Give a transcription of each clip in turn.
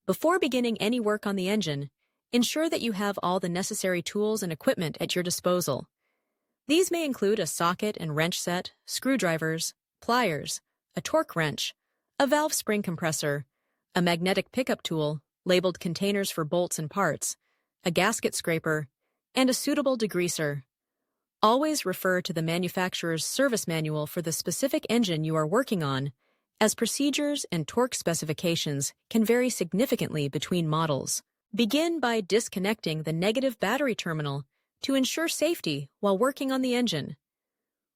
Before beginning any work on the engine, ensure that you have all the necessary tools and equipment at your disposal. These may include a socket and wrench set, screwdrivers, pliers, a torque wrench, a valve spring compressor, a magnetic pickup tool, labeled containers for bolts and parts, a gasket scraper, and a suitable degreaser. Always refer to the manufacturer's service manual for the specific engine you are working on, as procedures and torque specifications can vary significantly between models. Begin by disconnecting the negative battery terminal to ensure safety while working on the engine.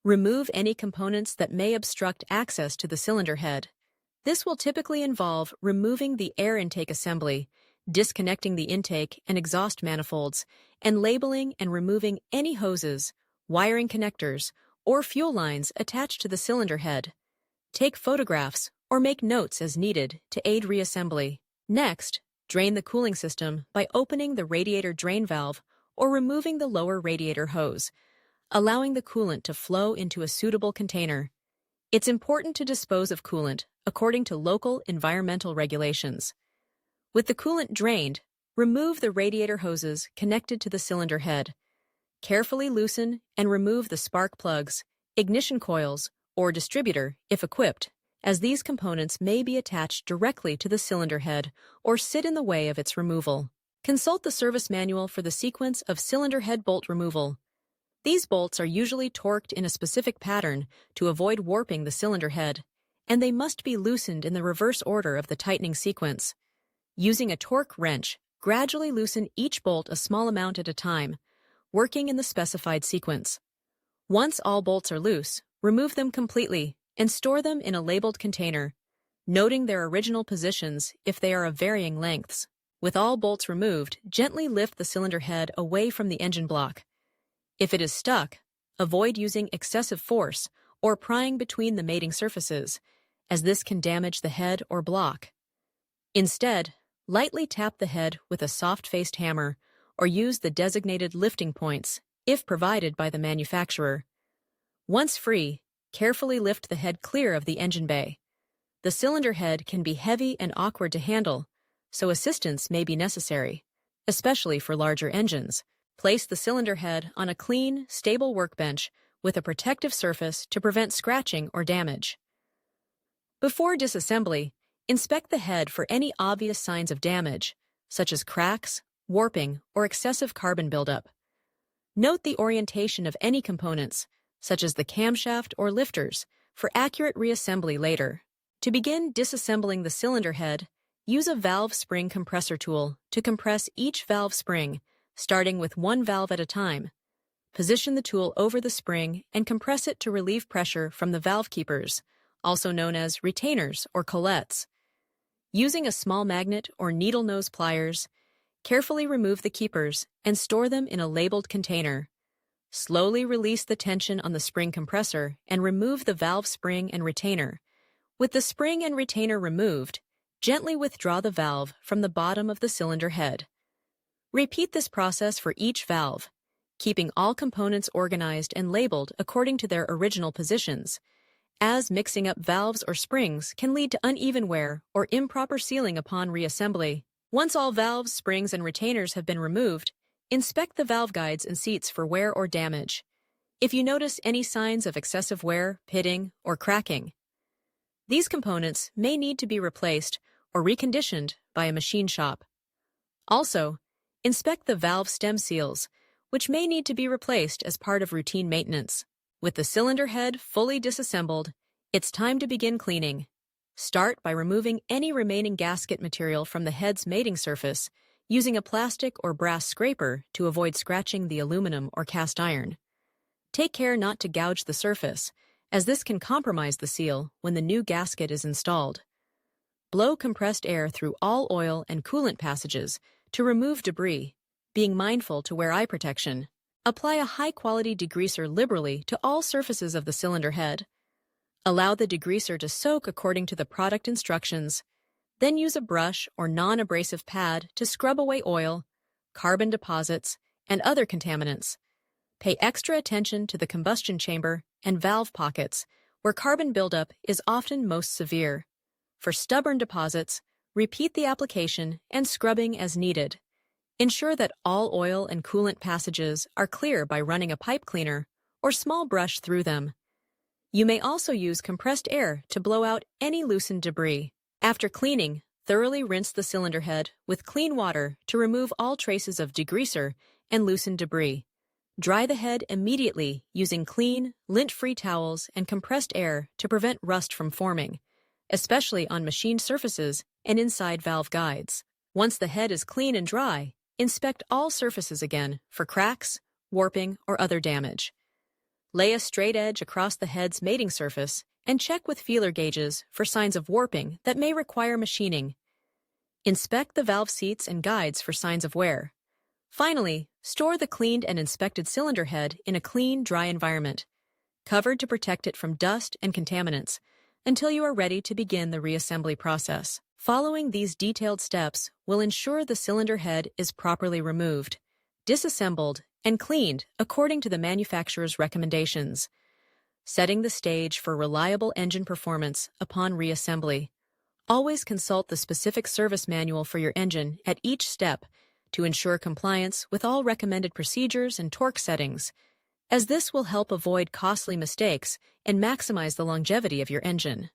Remove any components that may obstruct access to the cylinder head. This will typically involve removing the air intake assembly, disconnecting the intake and exhaust manifolds, and labeling and removing any hoses, wiring connectors, or fuel lines attached to the cylinder head. Take photographs or make notes as needed to aid reassembly. Next, drain the cooling system by opening the radiator drain valve or removing the lower radiator hose, allowing the coolant to flow into a suitable container. It's important to dispose of coolant according to local environmental regulations. With the coolant drained, remove the radiator hoses connected to the cylinder head. Carefully loosen and remove the spark plugs, ignition coils, or distributor if equipped, as these components may be attached directly to the cylinder head or sit in the way of its removal. Consult the service manual for the sequence of cylinder head bolt removal. These bolts are usually torqued in a specific pattern to avoid warping the cylinder head, and they must be loosened in the reverse order of the tightening sequence. Using a torque wrench, gradually loosen each bolt a small amount at a time, working in the specified sequence. Once all bolts are loose, remove them completely and store them in a labeled container, noting their original positions if they are of varying lengths. With all bolts removed, gently lift the cylinder head away from the engine block. If it is stuck, avoid using excessive force or prying between the mating surfaces, as this can damage the head or block. Instead, lightly tap the head with a soft-faced hammer or use the designated lifting points, if provided by the manufacturer. Once free, carefully lift the head clear of the engine bay. The cylinder head can be heavy and awkward to handle, so assistance may be necessary, especially for larger engines. Place the cylinder head on a clean, stable workbench with a protective surface to prevent scratching or damage. Before disassembly, inspect the head for any obvious signs of damage, such as cracks, warping, or excessive carbon buildup. Note the orientation of any components, such as the camshaft or lifters, for accurate reassembly later. To begin disassembling the cylinder head, use a valve spring compressor tool to compress each valve spring, starting with one valve at a time. Position the tool over the spring and compress it to relieve pressure from the valve keepers, also known as retainers or colettes. Using a small magnet or needle nose pliers, carefully remove the keepers and store them in a labeled container. Slowly release the tension on the spring compressor and remove the valve spring and retainer. With the spring and retainer removed, gently withdraw the valve from the bottom of the cylinder head. Repeat this process for each valve, keeping all components organized and labeled according to their original positions, as mixing up valves or springs can lead to uneven wear or improper sealing upon reassembly. Once all valves, springs, and retainers have been removed, inspect the valve guides and seats for wear or damage. If you notice any signs of excessive wear, pitting, or cracking, these components may need to be replaced or reconditioned by a machine shop. Also, inspect the valve stem seals, which may need to be replaced as part of routine maintenance. With the cylinder head fully disassembled, it's time to begin cleaning. Start by removing any remaining gasket material from the head's mating surface, using a plastic or brass scraper to avoid scratching the aluminum or cast iron. Take care not to gouge the surface, as this can compromise the seal when the new gasket is installed. Blow compressed air through all oil and coolant passages to remove debris, being mindful to wear eye protection. Apply a high-quality degreaser liberally to all surfaces of the cylinder head. Allow the degreaser to soak according to the product instructions. Then use a brush or non-abrasive pad to scrub away oil, carbon deposits, and other contaminants. Pay extra attention to the combustion chamber and valve pockets, where carbon buildup is often most severe. For stubborn deposits, repeat the application and scrubbing as needed. Ensure that all oil and coolant passages are clear by running a pipe cleaner or small brush through them. You may also use compressed air to blow out any loosened debris. After cleaning, thoroughly rinse the cylinder head with clean water to remove all traces of degreaser and loosened debris. Dry the head immediately using clean, lint-free towels and compressed air to prevent rust from forming, especially on machined surfaces and inside valve guides. Once the head is clean and dry, inspect all surfaces again for cracks, warping, or other damage. Lay a straight edge across the head's mating surface and check with feeler gauges for signs of warping that may require machining. Inspect the valve seats and guides for signs of wear. Finally, store the cleaned and inspected cylinder head in a clean, dry environment, covered to protect it from dust and contaminants, until you are ready to begin the reassembly process. Following these detailed steps will ensure the cylinder head is properly removed, disassembled, and cleaned according to the manufacturer's recommendations, setting the stage for reliable engine performance upon reassembly. Always consult the specific service manual for your engine at each step to ensure compliance with all recommended procedures and torque settings, as this will help avoid costly mistakes and maximize the longevity of your engine.